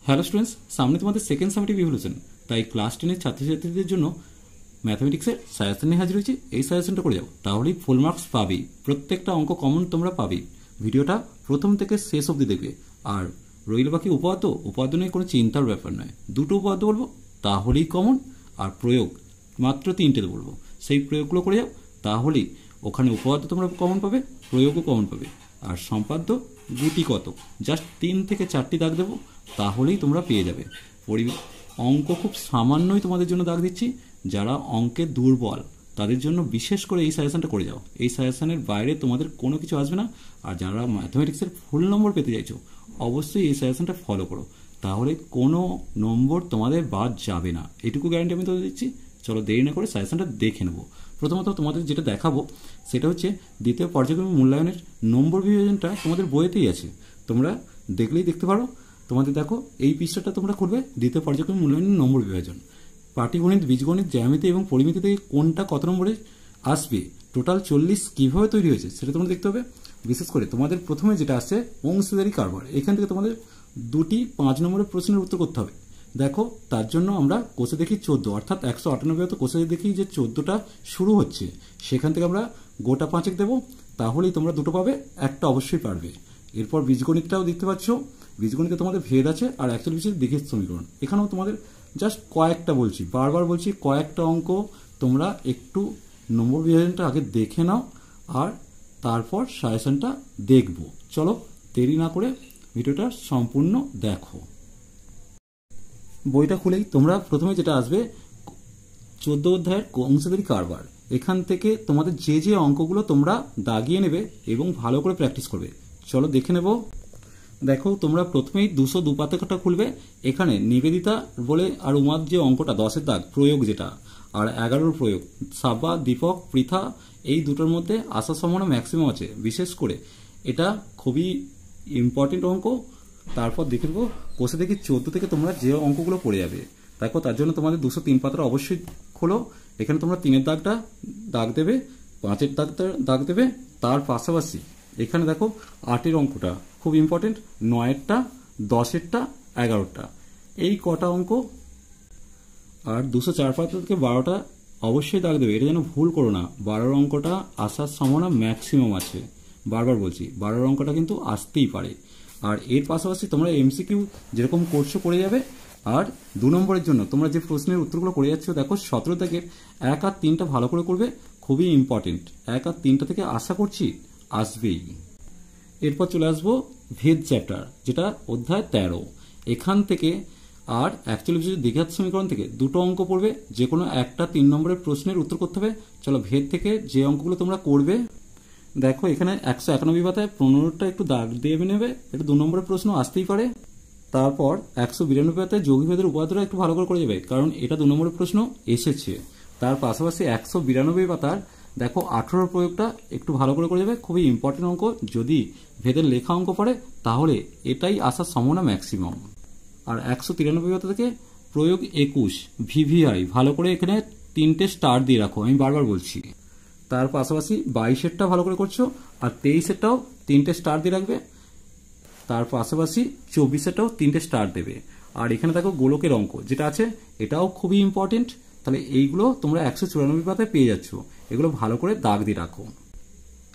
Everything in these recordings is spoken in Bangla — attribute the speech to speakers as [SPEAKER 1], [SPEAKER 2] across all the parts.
[SPEAKER 1] হ্যালো স্টুডেন্টস, সামনে তোমাদের সেকেন্ড সামেটিভ ইভলিউশন, তাই ক্লাস 10-এর ছাত্রছাত্রীদের জন্য ম্যাথমেটিক্সের সাজেশন নিয়ে হাজির হয়েছি। এই সাজেশনটা করে যাও, তাহলেই ফুল মার্কস পাবেই। প্রত্যেকটা অঙ্ক কমন তোমরা পাবেই। ভিডিওটা প্রথম থেকে শেষ অবধি দেখবে। আর রইল বাকি উপাদ্য নিয়ে কোনো চিন্তার ব্যাপার নয়। দুটো উপাদ্য বলবো, তাহলেই কমন। আর প্রয়োগ মাত্র 3টে বলবো, সেই প্রয়োগগুলো করে যাও, তাহলেই ওখানে উপাদ্য তোমরা কমন পাবে, প্রয়োগও কমন পাবে। আর সম্পাদ্য গুটি কত, জাস্ট 3 থেকে 4টি দাগ দেবো, তাহলেই তোমরা পেয়ে যাবে। অঙ্ক খুব সামান্যই তোমাদের জন্য দাগ দিচ্ছি। যারা অঙ্কে দুর্বল তাদের জন্য বিশেষ করে এই সাজেশনটা করে যাও। এই সাজেশনের বাইরে তোমাদের কোনো কিছু আসবে না। আর যারা ম্যাথমেটিক্সের ফুল নম্বর পেতে চাইছো, অবশ্যই এই সাজেশনটা ফলো করো, তাহলে কোনো নম্বর তোমাদের বাদ যাবে না, এটুকু গ্যারান্টি আমি তোমাদের দিচ্ছি। চলো দেরি না করে সাজেশনটা দেখে নেবো। প্রথমত তোমাদের যেটা দেখাবো সেটা হচ্ছে দ্বিতীয় পর্যায়ক্রমিক মূল্যায়নের নম্বর বিভাজনটা তোমাদের বইতেই আছে, তোমরা দেখলেই দেখতে পারো। তোমাদের দেখো এই পৃষ্ঠাটা তোমরা করবে, দ্বিতীয় পর্যায়ক্রমিক মূল্যায়নের নম্বর বিভাজন। পাটিগণিত, বীজগণিত, জ্যামিতি এবং পরিমিতি থেকে কোনটা কত নম্বরে আসবে, টোটাল 40 কীভাবে তৈরি হয়েছে সেটা তোমরা দেখতে হবে। বিশেষ করে তোমাদের প্রথমে যেটা আসছে অংশীদারি কারবার, এখান থেকে তোমাদের 2টি 5 নম্বরের প্রশ্নের উত্তর করতে হবে। দেখো তার জন্য আমরা কোষে দেখি 14, অর্থাৎ 198 কোষে দেখি যে 14টা শুরু হচ্ছে, সেখান থেকে আমরা গোটা 5 দেবো, তাহলেই তোমরা দুটো পাবে, একটা অবশ্যই পারবে। এরপর বীজগণিতটাও দেখতে পাচ্ছ, বীজগণিতে তোমাদের ভেদ আছে আর অ্যাকচুয়াল বিষয়ের দিকের সমীকরণ। এখানেও তোমাদের জাস্ট কয়েকটা বলছি, বারবার বলছি, কয়েকটা অঙ্ক তোমরা একটু নম্বর বিভাজনটা আগে দেখে নাও আর তারপর সাজেশনটা দেখবো। চলো দেরি না করে ভিডিওটা সম্পূর্ণ দেখো। বইটা খুলেই তোমরা প্রথমে যেটা আসবে 14 অধ্যায়ের অংশীদারি কারবার। এখান থেকে তোমাদের যে যে অঙ্কগুলো তোমরা দাগিয়ে নেবে এবং ভালো করে প্র্যাকটিস করবে। চলো দেখে নেব। দেখো তোমরা প্রথমেই 202 পাতাটা খুলবে। এখানে নিবেদিতা বলে আর উমার যে অঙ্কটা 10-এর দাগ প্রয়োগ যেটা, আর 11-র প্রয়োগ, সাবা, দীপক, পৃথা, এই দুটোর মধ্যে আসার সম্ভাবনা ম্যাক্সিমাম আছে। বিশেষ করে এটা খুবই ইম্পর্টেন্ট অঙ্ক। তারপর দেখে নেবো কোষে দেখি 14 থেকে তোমরা যে অঙ্কগুলো পড়ে যাবে। দেখো তার জন্য তোমাদের 203 পাতাটা অবশ্যই খোলো। এখানে তোমরা 3-এর দাগটা দাগ দেবে, 5-এর দাগটা দাগ দেবে। তার পাশাপাশি এখানে দেখো 8-এর অঙ্কটা খুব ইম্পর্টেন্ট, 9-এরটা, 10-এরটা, 11-টা, এই কটা অঙ্ক। আর 204 পাতা থেকে 12টা অবশ্যই দাগ দেবে, এটা যেন ভুল করো না। 12-র অঙ্কটা আসার সম্ভাবনা ম্যাক্সিমাম আছে, বারবার বলছি, 12-র অঙ্কটা কিন্তু আসতেই পারে। আর এর পাশাপাশি তোমরা এমসিকিউ যেরকম করছো করে যাবে। আর 2 নম্বরের জন্য তোমরা যে প্রশ্নের উত্তরগুলো করে যাচ্ছ, দেখো 17 দাগের 1 আর 3টা ভালো করে করবে, খুবই ইম্পর্টেন্ট। 1 আর 3টা থেকে আশা করছি আসবেই। এরপর চলে আসবো ভেদ চ্যাপ্টার, যেটা অধ্যায় 13। এখান থেকে আর অ্যাকচুয়ালি বিষয়ের দ্বিঘাত সমীকরণ থেকে 2টো অঙ্ক পড়বে, যে কোনো একটা 3 নম্বরের প্রশ্নের উত্তর করতে হবে। চলো ভেদ থেকে যে অঙ্কগুলো তোমরা করবে, দেখো এখানে 191 পাতায় 15টা একটু দাগ দিয়ে নেবে, এটা 2 নম্বরের প্রশ্ন আসতেই পারে। তারপর 192 পাতায় যৌগিকভেদের উপাদানটা একটু ভালো করে যাবে, কারণ এটা 2 নম্বরের প্রশ্ন এসেছে। তার পাশাপাশি 192 পাতার দেখো 18 প্রয়োগটা একটু ভালো করে যাবে, খুবই ইম্পর্টেন্ট অঙ্ক। যদি ভেদের লেখা অঙ্ক পড়ে তাহলে এটাই আসার সম্ভাবনা ম্যাক্সিমাম। আর 193 পাতা থেকে প্রয়োগ 21 ভিভিআই ভালো করে এখানে 3টে স্টার দিয়ে রাখো, আমি বারবার বলছি। তার পাশাপাশি 22-এরটা ভালো করে করছো, আর 23-এরটাও 3টে স্টার দিয়ে রাখবে। তার পাশাপাশি 24-এরটাও 3টে স্টার দেবে। আর এখানে দেখো গোলকের অঙ্ক যেটা আছে, এটাও খুবই ইম্পর্টেন্ট। তাহলে এইগুলো তোমরা 194 পাতায় পেয়ে যাচ্ছ, এগুলো ভালো করে দাগ দিয়ে রাখো।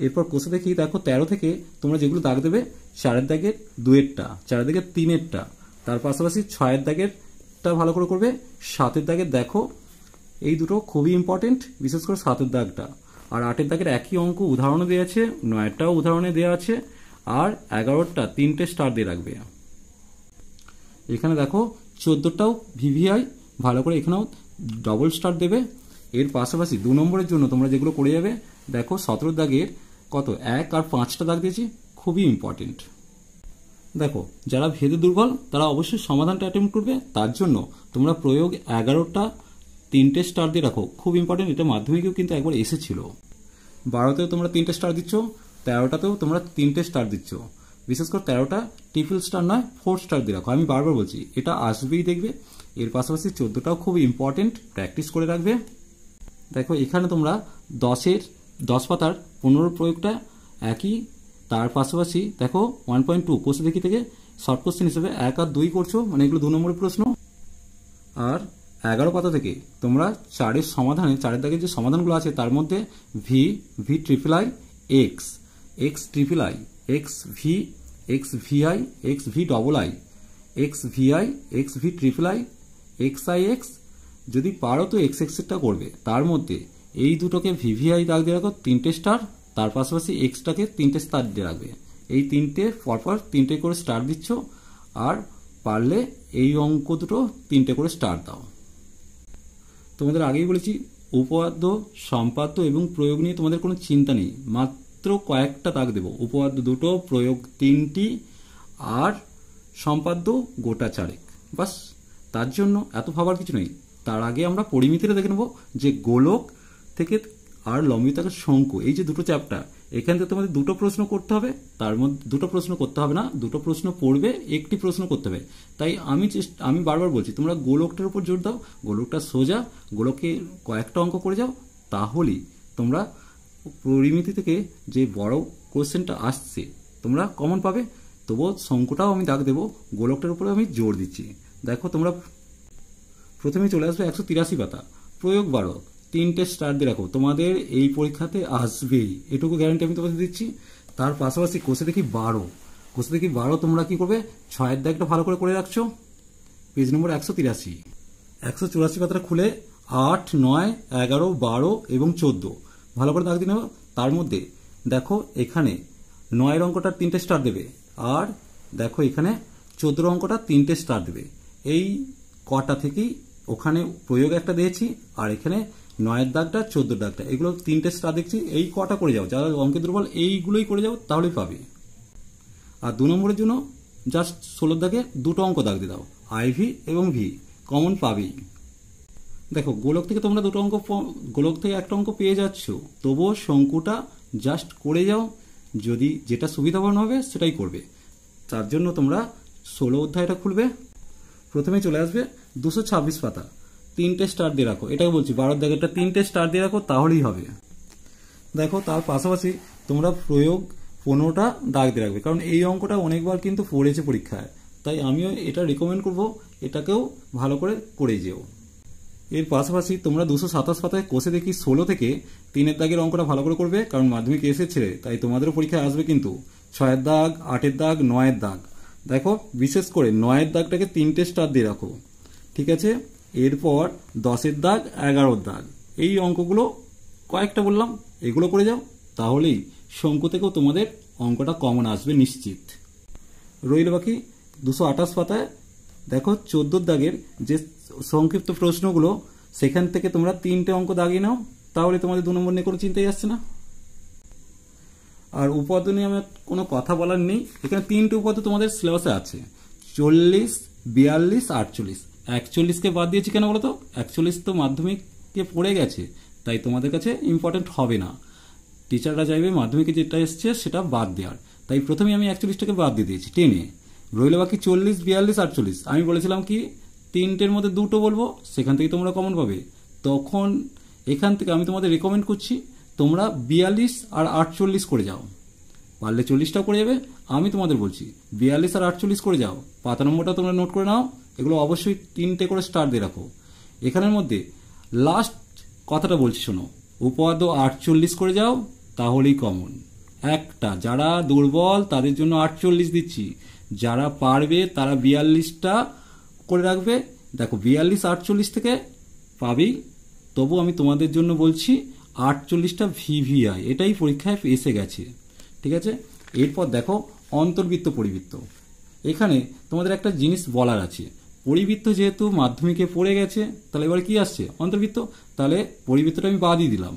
[SPEAKER 1] এরপর কোষে দেখি দেখো 13 থেকে তোমরা যেগুলো দাগ দেবে, 4-এর দাগের 2-এরটা, 4-এর দাগের 3-এরটা, তার পাশাপাশি 6-এর দাগেরটা ভালো করে করবে। 7-এর দাগের দেখো এই দুটো খুবই ইম্পর্টেন্ট, বিশেষ করে 7-এর দাগটা। আর 8-এর দাগের একই অঙ্ক উদাহরণে দেওয়া আছে, 9-এরটাও উদাহরণে দেওয়া আছে। আর 11-টা 3টে স্টার দিয়ে রাখবে। এখানে দেখো 14টাও ভিভিআই ভালো করে এখানেও ডবল স্টার দেবে। এর পাশাপাশি 2 নম্বরের জন্য তোমরা যেগুলো করে যাবে, দেখো 17 দাগের কত 1 আর 5টা দাগ দিয়েছি, খুবই ইম্পর্টেন্ট। দেখো যারা ভেদে দুর্বল তারা অবশ্যই সমাধানটা অ্যাটেম্প্ট করবে, তার জন্য তোমরা প্রয়োগ 11টা 3টে স্টার দিয়ে রাখো, খুব ইম্পর্টেন্ট। এটা মাধ্যমিকেও কিন্তু একবার এসেছিল। 12তেও তোমরা 3টে স্টার দিচ্ছ, 13টাতেও তোমরা 3টে স্টার দিচ্ছ। বিশেষ করে 13টা ট্রিপল স্টার নয়, 4 স্টার দিয়ে রাখো, আমি বারবার বলছি, এটা আসবেই দেখবে। এর পাশাপাশি 14টাও খুব ইম্পর্টেন্ট, প্র্যাকটিস করে রাখবে। দেখো এখানে তোমরা 10 পাতার 15 প্রয়োগটা একই। তার পাশাপাশি দেখো 1.2 কোষে দেখি থেকে শর্ট কোশ্চেন হিসেবে 1 আর 2 করছো, মানে এগুলো 2 নম্বরের প্রশ্ন। আর 11 পাতা থেকে তোমরা 4-এর সমাধানে, 4-এর দাগের যে সমাধানগুলো আছে তার মধ্যে V, V triple I, X, X triple I, X V, X VI, X V double I, X VI, X V triple I, X I X, যদি পারো তো এক্স এক্সটা করবে। তার মধ্যে এই দুটোকে ভিভিআই দাগ দিয়ে রাখো 3টে স্টার, তার পাশাপাশি এক্সটাকে 3টে স্টার দিয়ে রাখবে। এই 3টে পরপর 3টে করে স্টার দিচ্ছ, আর পারলে এই অঙ্ক দুটো 3টে করে স্টার দাও। তোমাদের আগেই বলেছি উপপাদ্য, সম্পাদ্য এবং প্রয়োগ নিয়ে তোমাদের কোনো চিন্তা নেই, মাত্র কয়েকটা দাগ দেবো। উপপাদ্য 2টো, প্রয়োগ 3টি, আর সম্পাদ্য গোটা 4, বাস। তার জন্য এত ভাবার কিছু নেই। তার আগে আমরা পরিমিতিটা দেখে নেব, যে গোলক থেকে আর লম্বিতাকার শঙ্কু, এই যে দুটো চ্যাপ্টার, এখান থেকে তোমাদের 2টো প্রশ্ন করতে হবে। তার মধ্যে 2টো প্রশ্ন করতে হবে না, 2টো প্রশ্ন পড়বে, 1টি প্রশ্ন করতে হবে। তাই আমি বারবার বলছি তোমরা গোলকটার উপর জোর দাও, গোলকটা সোজা, গোলকে কয়েকটা অঙ্ক করে যাও, তাহলেই তোমরা পরিমিতি থেকে যে বড় কোশ্চেনটা আসছে তোমরা কমন পাবে। তবুও শঙ্কুটাও আমি দাগ দেবো, গোলকটার উপরে আমি জোর দিচ্ছি। দেখো তোমরা প্রথমে চলে আসবে 183 পাতা, প্রয়োগ 12, 3টে স্টার দিয়ে রাখো। তোমাদের এই পরীক্ষাতে আসবেই, এটুকু গ্যারান্টি আমি তোমাদের দিচ্ছি। তার পাশাপাশি কোষে দেখি 12, কোষে দেখি 12 তোমরা কি করবে, 6-এর দাগটা ভালো করে রাখছো, পেজ নম্বর 183। 184 পাতাটা খুলে 8, 9, 11, 12 এবং 14 ভালো করে দাগ দিয়ে নেবো। তার মধ্যে দেখো এখানে 9-এর অঙ্কটা 3টে স্টার দেবে, আর দেখো এখানে 14 অঙ্কটা 3টে স্টার দেবে। এই কটা থেকেই ওখানে প্রয়োগ একটা দিয়েছি, আর এখানে 9-এর দাগটা, 14-এর দাগটা, এগুলো 3টে স্টার দেখছি। এই কটা করে যাও, যারা অঙ্কে দুর্বল এইগুলোই করে যাও, তাহলেই পাবে। আর 2 নম্বরের জন্য জাস্ট 16-এর দাগে 2টো অঙ্ক দাগ দিয়ে দাও, আইভি এবং ভি, কমন পাবেই। দেখো গোলক থেকে তোমরা 2টো অঙ্ক, গোলক থেকে একটা অঙ্ক পেয়ে যাচ্ছ, তবুও শঙ্কুটা জাস্ট করে যাও, যদি যেটা সুবিধাবান হবে সেটাই করবে। তার জন্য তোমরা 16 অধ্যায়টা খুলবে, প্রথমে চলে আসবে 226 পাতা, 3টে স্টার দিয়ে রাখো। এটাকে বলছি 12-এর দাগেরটা 3টে স্টার দিয়ে রাখো, তাহলেই হবে। দেখো তার পাশাপাশি তোমরা প্রয়োগ 15টা দাগ দিয়ে রাখবে, কারণ এই অঙ্কটা অনেকবার কিন্তু পড়েছে পরীক্ষায়, তাই আমিও এটা রিকমেন্ড করব, এটাকেও ভালো করে যেও। এর পাশাপাশি তোমরা 227 পাতায় কোষে দেখি 16 থেকে 3-এর দাগের অঙ্কটা ভালো করে করবে, কারণ মাধ্যমিক এসেছে, তাই তোমাদেরও পরীক্ষায় আসবে কিন্তু। 6-এর দাগ, 8-এর দাগ, 9-এর দাগ, দেখো বিশেষ করে 9-এর দাগটাকে 3টে স্টার দিয়ে রাখো, ঠিক আছে। এরপর 10-এর দাগ, 11-এর দাগ, এই অঙ্কগুলো কয়েকটা বললাম, এগুলো করে যাও, তাহলেই শঙ্কু থেকেও তোমাদের অঙ্কটা কমন আসবে নিশ্চিত। রইল বাকি 228 পাতায় দেখো 14-এর দাগের যে সংক্ষিপ্ত প্রশ্নগুলো, সেখান থেকে তোমরা 3টে অঙ্ক দাগিয়ে নাও, তাহলে তোমাদের 2 নম্বর নিয়ে কোনো চিন্তাই আসছে না। আর উপাদ্য নিয়ে আমার কোনো কথা বলার নেই, এখানে 3টে উপাদ্য তোমাদের সিলেবাসে আছে, 40, 42, 48। 41কে বাদ দিয়েছি কেন বলো তো, 41 তো মাধ্যমিকে পড়ে গেছে, তাই তোমাদের কাছে ইম্পর্টেন্ট হবে না। টিচাররা চাইবে মাধ্যমিকে যেটা এসছে সেটা বাদ দেওয়ার, তাই প্রথমে আমি 41টাকে বাদ দিয়ে দিয়েছি টেনে। রইল বাকি 40, 42, 48। আমি বলেছিলাম কি 3টের মধ্যে 2টো বলবো, সেখান থেকে তোমরা কমন পাবে। তখন এখান থেকে আমি তোমাদের রেকমেন্ড করছি তোমরা 42 আর 48 করে যাও, পারলে 40টাও করে যাবে। আমি তোমাদের বলছি 42 আর 48 করে যাও, পাতা নম্বরটা তোমরা নোট করে নাও, এগুলো অবশ্যই 3টে করে স্টার দিয়ে রাখো। এখানের মধ্যে লাস্ট কথাটা বলছি শোনো, উপপাদ্য 48 করে যাও, তাহলেই কমন একটা। যারা দুর্বল তাদের জন্য 48 দিচ্ছি, যারা পারবে তারা 42টা করে রাখবে। দেখো 42, 48 থেকে পাবেই, তবু আমি তোমাদের জন্য বলছি 48টা ভিভিআই, এটাই পরীক্ষায় এসে গেছে, ঠিক আছে। এরপর দেখো অন্তর্বৃত্ত, পরিবৃত্ত। এখানে তোমাদের একটা জিনিস বলার আছে, পরিবৃত্ত যেহেতু মাধ্যমিকে পড়ে গেছে, তাহলে এবার কি আসছে, অন্তর্বৃত্ত। তাহলে পরিবৃত্তটা আমি বাদই দিলাম,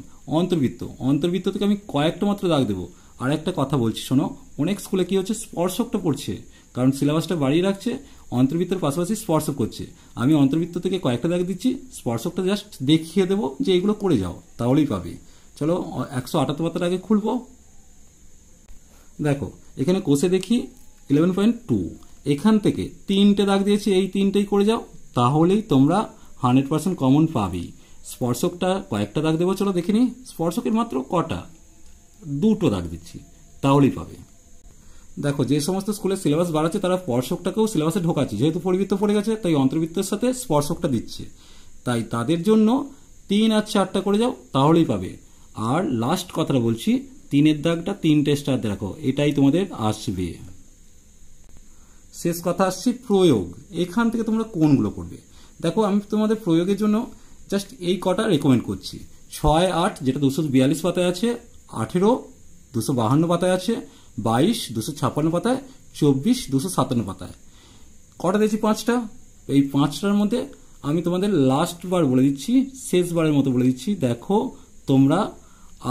[SPEAKER 1] অন্তর্বৃত্ত থেকে আমি কয়েকটা মাত্র দাগ দেবো। আর একটা কথা বলছি শোনো, অনেক স্কুলে কি হচ্ছে, স্পর্শকটা পড়ছে, কারণ সিলেবাসটা বাড়িয়ে রাখছে, অন্তর্বৃত্তের পাশাপাশি স্পর্শক করছে। আমি অন্তর্বৃত্ত থেকে কয়েকটা দাগ দিচ্ছি, স্পর্শকটা জাস্ট দেখিয়ে দেবো যে এগুলো করে যাও, তাহলেই পাবে। চলো 178 পাতার আগে খুলবো। দেখো এখানে কোষে দেখি 11.2, এখান থেকে 3টে দাগ দিয়েছি, এই 3টেই করে যাও, তাহলেই তোমরা 100% কমন পাবেই। স্পর্শকটা কয়েকটা দাগ দেবো, চলো দেখিনি। স্পর্শকের মাত্র কটা, 2টো দাগ দিচ্ছি, তাহলেই পাবে। দেখো যে সমস্ত স্কুলে সিলেবাস বাড়াচ্ছে তারা স্পর্শকটাকেও সিলেবাসে ঢোকাচ্ছে, যেহেতু পরিবৃত্ত পড়ে গেছে তাই অন্তর্বৃত্তের সাথে স্পর্শকটা দিচ্ছে, তাই তাদের জন্য 3 আর 4টা করে যাও তাহলেই পাবে। আর লাস্ট কথাটা বলছি, 3-এর দাগটা 3টে স্টার দেখো, এটাই তোমাদের আসবে। শেষ কথা আসছি প্রয়োগ, এখান থেকে তোমরা কোনগুলো করবে। দেখো আমি তোমাদের প্রয়োগের জন্য জাস্ট এই কটা রেকমেন্ড করছি। 6, 8 যেটা 242 পাতায় আছে, 18 252 পাতায় আছে, 22 256 পাতায়, 24 257 পাতায়। কটা দিয়েছি? 5টা। এই 5টার মধ্যে আমি তোমাদের লাস্ট বার বলে দিচ্ছি, শেষবারের মতো বলে দিচ্ছি, দেখো তোমরা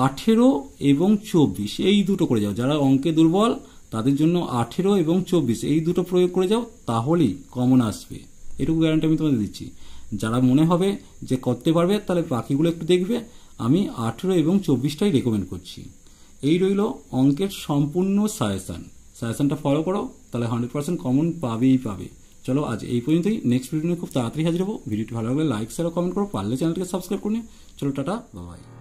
[SPEAKER 1] 18 এবং 24 এই দুটো করে যাও। যারা অঙ্কে দুর্বল তাদের জন্য 18 এবং 24 এই দুটো প্রয়োগ করে যাও, তাহলেই কমন আসবে, এটুকু গ্যারান্টি আমি তোমাদের দিচ্ছি। যারা মনে হবে যে করতে পারবে তাহলে বাকিগুলো একটু দেখবে। আমি 18 এবং 24টাই রেকমেন্ড করছি। এই রইল অঙ্কের সম্পূর্ণ সাজেশনটা ফলো করো, তাহলে 100% কমন পাবেই পাবে। চলো আজ এই পর্যন্তই, নেক্সট ভিডিও নিয়ে খুব তাড়াতাড়ি হাজির হবো। ভিডিওটি ভালো লাগলে লাইক শেয়ার কমেন্ট করো, পারলে চ্যানেলটিকে সাবস্ক্রাইব করে নিও। চলো টাটা, বাই বাই।